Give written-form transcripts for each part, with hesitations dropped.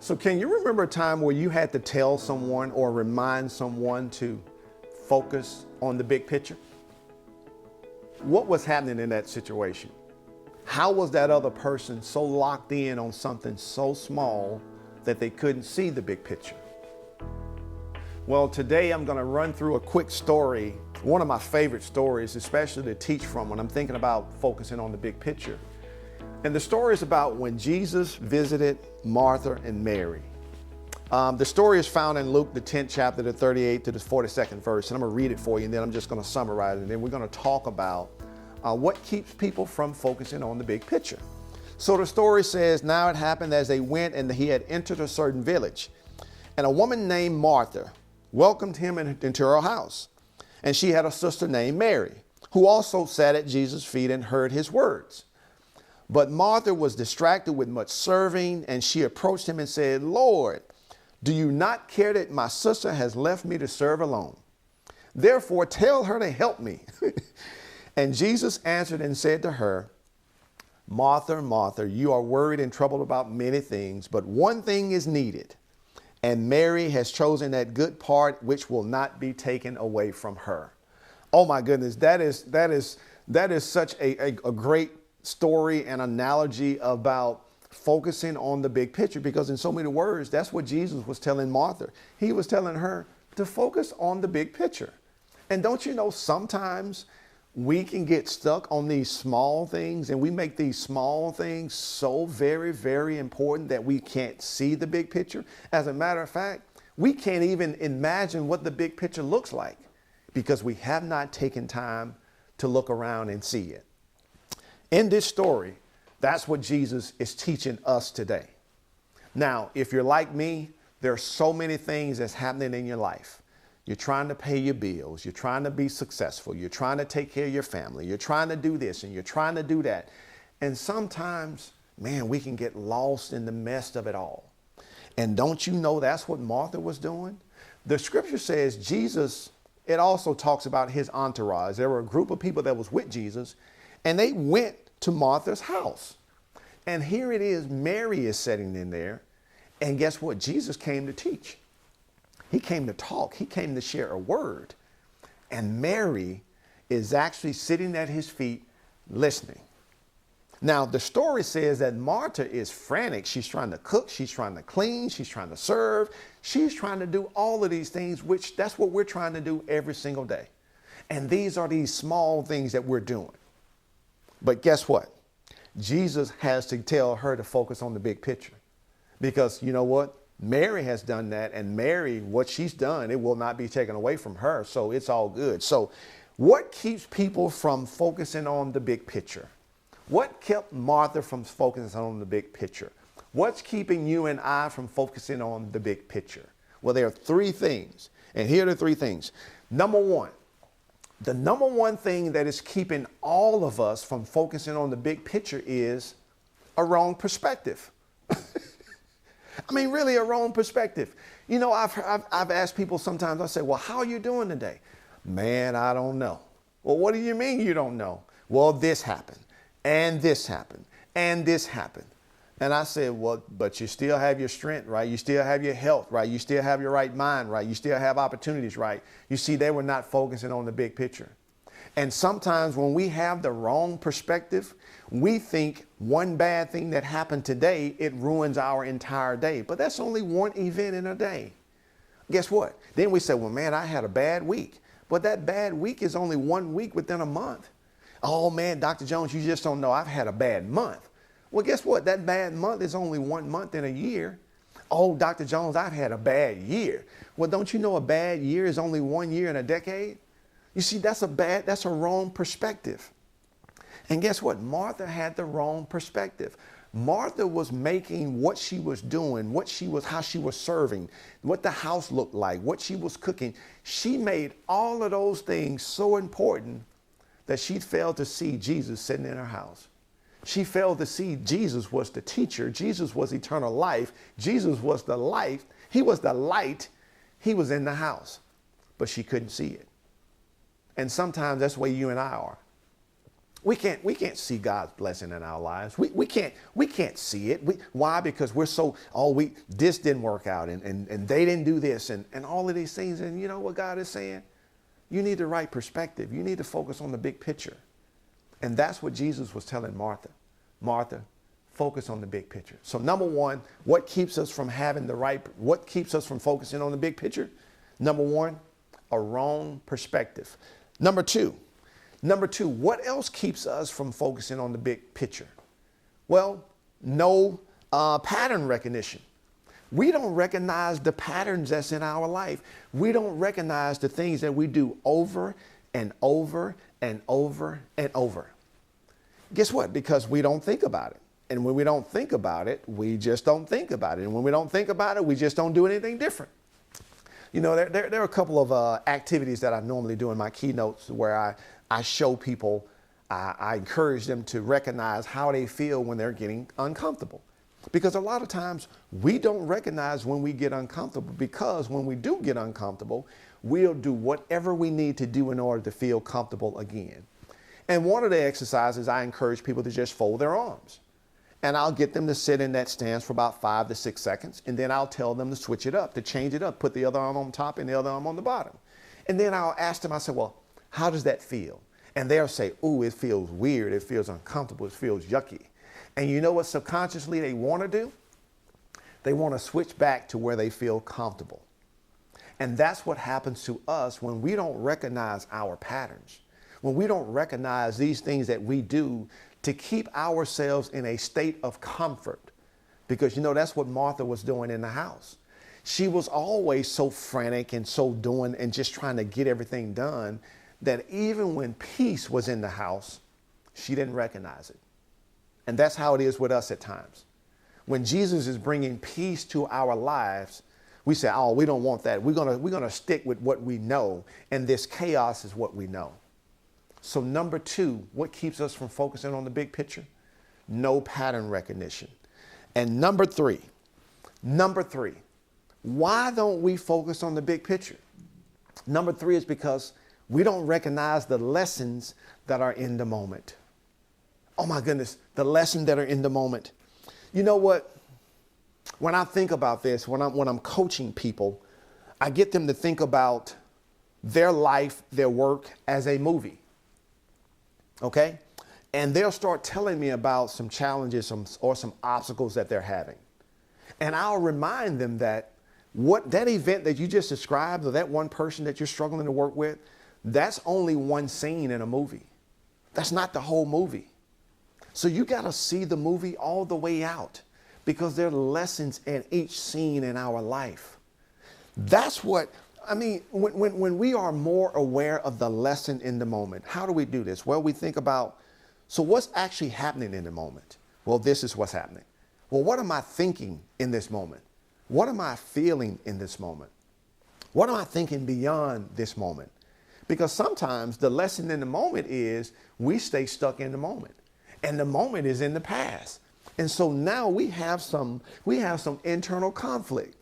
So can you remember a time where you had to tell someone or remind someone to focus on the big picture? What was happening in that situation? How was that other person so locked in on something so small that they couldn't see the big picture? Well, today I'm going to run through a quick story, one of my favorite stories, especially to teach from when I'm thinking about focusing on the big picture. And the story is about when Jesus visited Martha and Mary. The story is found in Luke, the 10th chapter, the 38th to the 42nd verse. And I'm going to read it for you, and then I'm just going to summarize it. And then we're going to talk about what keeps people from focusing on the big picture. So the story says, now it happened as they went and he had entered a certain village. And a woman named Martha welcomed him into her house. And she had a sister named Mary, who also sat at Jesus' feet and heard his words. But Martha was distracted with much serving, and she approached him and said, Lord, do you not care that my sister has left me to serve alone? Therefore, tell her to help me. And Jesus answered and said to her, Martha, Martha, you are worried and troubled about many things, but one thing is needed. And Mary has chosen that good part which will not be taken away from her. Oh my goodness, that is such a great story and analogy about focusing on the big picture, because in so many words, that's what Jesus was telling Martha. He was telling her to focus on the big picture. And don't you know, sometimes we can get stuck on these small things, and we make these small things so very, very important that we can't see the big picture. As a matter of fact, we can't even imagine what the big picture looks like because we have not taken time to look around and see it. In this story, that's what Jesus is teaching us today. Now, if you're like me, there are so many things that's happening in your life. You're trying to pay your bills. You're trying to be successful. You're trying to take care of your family. You're trying to do this and you're trying to do that. And sometimes, man, we can get lost in the mess of it all. And don't you know that's what Martha was doing? The scripture says Jesus, it also talks about his entourage. There were a group of people that was with Jesus, and they went to Martha's house. And here it is, Mary is sitting in there. And guess what? Jesus came to teach. He came to talk. He came to share a word. And Mary is actually sitting at his feet listening. Now, the story says that Martha is frantic. She's trying to cook. She's trying to clean. She's trying to serve. She's trying to do all of these things, which that's what we're trying to do every single day. And these are these small things that we're doing. But guess what? Jesus has to tell her to focus on the big picture, because you know what? Mary has done that, and Mary, what she's done, it will not be taken away from her. So it's all good. So what keeps people from focusing on the big picture? What kept Martha from focusing on the big picture? What's keeping you and I from focusing on the big picture? Well, there are three things, and here are the three things. Number one, the number one thing that is keeping all of us from focusing on the big picture is a wrong perspective. I mean, really a wrong perspective. You know, I've asked people sometimes, I say, well, how are you doing today? Man, I don't know. Well, what do you mean you don't know? Well, this happened, and this happened, and this happened. And I said, well, but you still have your strength, right? You still have your health, right? You still have your right mind, right? You still have opportunities, right? You see, they were not focusing on the big picture. And sometimes when we have the wrong perspective, we think one bad thing that happened today, it ruins our entire day. But that's only one event in a day. Guess what? Then we say, well, man, I had a bad week. But that bad week is only 1 week within a month. Oh, man, Dr. Jones, you just don't know. I've had a bad month. Well, guess what? That bad month is only 1 month in a year. Oh, Dr. Jones, I've had a bad year. Well, don't you know a bad year is only 1 year in a decade? You see, that's a wrong perspective. And guess what? Martha had the wrong perspective. Martha was making what she was doing, how she was serving, what the house looked like, what she was cooking. She made all of those things so important that she failed to see Jesus sitting in her house. She failed to see Jesus was the teacher. Jesus was eternal life. Jesus was the life. He was the light. He was in the house, but she couldn't see it. And sometimes that's the way you and I are. We can't see God's blessing in our lives. We can't see it. Why? Because we're so, this didn't work out and they didn't do this and all of these things. And you know what God is saying? You need the right perspective. You need to focus on the big picture. And that's what Jesus was telling Martha. Martha, focus on the big picture. So number one, what keeps us from focusing on the big picture? Number one, a wrong perspective. Number two, what else keeps us from focusing on the big picture? Well, no pattern recognition. We don't recognize the patterns that's in our life. We don't recognize the things that we do over and over and over and over. Guess what? Because we don't think about it. And when we don't think about it, we just don't think about it. And when we don't think about it, we just don't do anything different. You know, there are a couple of activities that I normally do in my keynotes where I show people, I encourage them to recognize how they feel when they're getting uncomfortable. Because a lot of times we don't recognize when we get uncomfortable, because when we do get uncomfortable, we'll do whatever we need to do in order to feel comfortable again. And one of the exercises, I encourage people to just fold their arms. And I'll get them to sit in that stance for about 5 to 6 seconds. And then I'll tell them to switch it up, to change it up, put the other arm on top and the other arm on the bottom. And then I'll ask them, I say, well, how does that feel? And they'll say, ooh, it feels weird. It feels uncomfortable. It feels yucky. And you know what subconsciously they want to do? They want to switch back to where they feel comfortable. And that's what happens to us when we don't recognize our patterns, when we don't recognize these things that we do to keep ourselves in a state of comfort. Because, you know, that's what Martha was doing in the house. She was always so frantic and so doing and just trying to get everything done that even when peace was in the house, she didn't recognize it. And that's how it is with us at times. When Jesus is bringing peace to our lives, we say, oh, we don't want that. We're gonna stick with what we know, and this chaos is what we know. So number two, what keeps us from focusing on the big picture? No pattern recognition. And number three, why don't we focus on the big picture? Number three is because we don't recognize the lessons that are in the moment. Oh my goodness, the lessons that are in the moment. You know what? When I think about this, when I'm coaching people, I get them to think about their life, their work as a movie. Okay? And they'll start telling me about some challenges or some obstacles that they're having. And I'll remind them that that event that you just described, or that one person that you're struggling to work with, that's only one scene in a movie. That's not the whole movie. So you got to see the movie all the way out, because there are lessons in each scene in our life. That's what, I mean, when we are more aware of the lesson in the moment, how do we do this? Well, we think about, so what's actually happening in the moment? Well, this is what's happening. Well, what am I thinking in this moment? What am I feeling in this moment? What am I thinking beyond this moment? Because sometimes the lesson in the moment is we stay stuck in the moment, and the moment is in the past. And so now we have some internal conflict,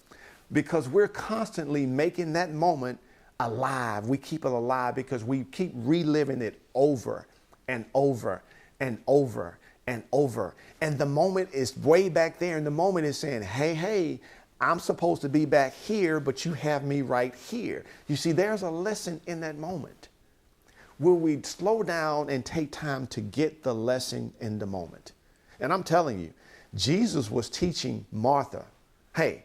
because we're constantly making that moment alive. We keep it alive because we keep reliving it over and over and over and over. And the moment is way back there, and the moment is saying, hey, I'm supposed to be back here, but you have me right here. You see, there's a lesson in that moment. Will we slow down and take time to get the lesson in the moment? And I'm telling you, Jesus was teaching Martha, hey,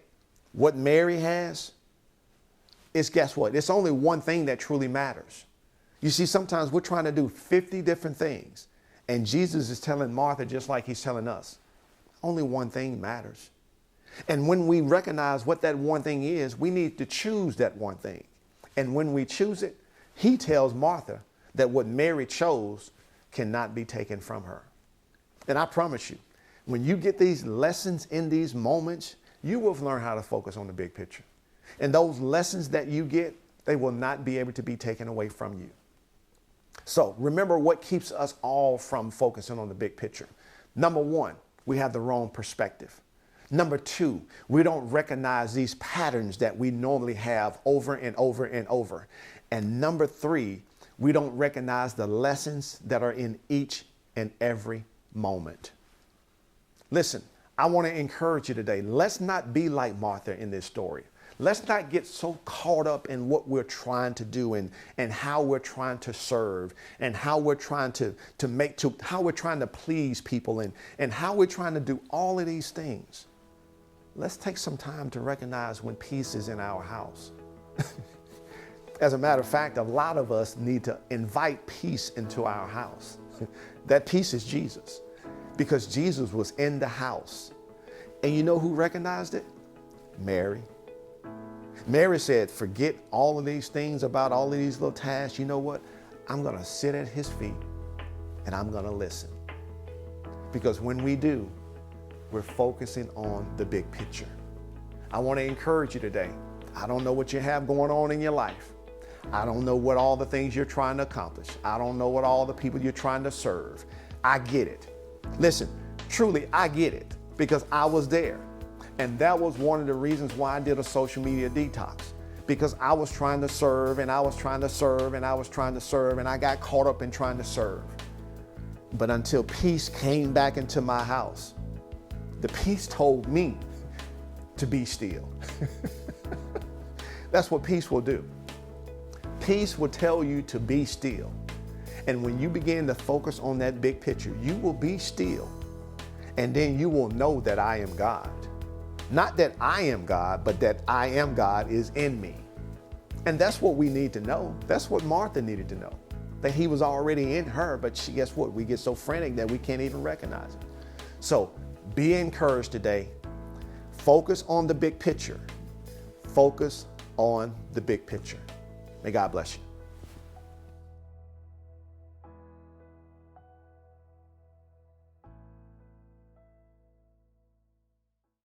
what Mary has is, guess what? It's only one thing that truly matters. You see, sometimes we're trying to do 50 different things, and Jesus is telling Martha, just like he's telling us, only one thing matters. And when we recognize what that one thing is, we need to choose that one thing. And when we choose it, he tells Martha that what Mary chose cannot be taken from her. And I promise you, when you get these lessons in these moments, you will learn how to focus on the big picture. And those lessons that you get, they will not be able to be taken away from you. So remember what keeps us all from focusing on the big picture. Number one, we have the wrong perspective. Number two, we don't recognize these patterns that we normally have over and over and over. And number three, We don't recognize the lessons that are in each and every moment. Listen, I want to encourage you today. Let's not be like Martha in this story. Let's not get so caught up in what we're trying to do and how we're trying to serve and how we're trying how we're trying to please people and how we're trying to do all of these things. Let's take some time to recognize when peace is in our house. As a matter of fact, a lot of us need to invite peace into our house. That peace is Jesus, because Jesus was in the house. And you know who recognized it? Mary. Mary said, forget all of these things about all of these little tasks. You know what? I'm going to sit at his feet and I'm going to listen. Because when we do, we're focusing on the big picture. I want to encourage you today. I don't know what you have going on in your life. I don't know what all the things you're trying to accomplish. I don't know what all the people you're trying to serve. I get it. Listen, truly, I get it, because I was there. And that was one of the reasons why I did a social media detox, because I was trying to serve and I was trying to serve and I was trying to serve, and I got caught up in trying to serve. But until peace came back into my house, the peace told me to be still. That's what peace will do. Peace will tell you to be still. And when you begin to focus on that big picture, you will be still. And then you will know that I am God. Not that I am God, but that I am God is in me. And that's what we need to know. That's what Martha needed to know, that he was already in her. But guess what? We get so frantic that we can't even recognize it. So be encouraged today. Focus on the big picture. Focus on the big picture. May God bless you.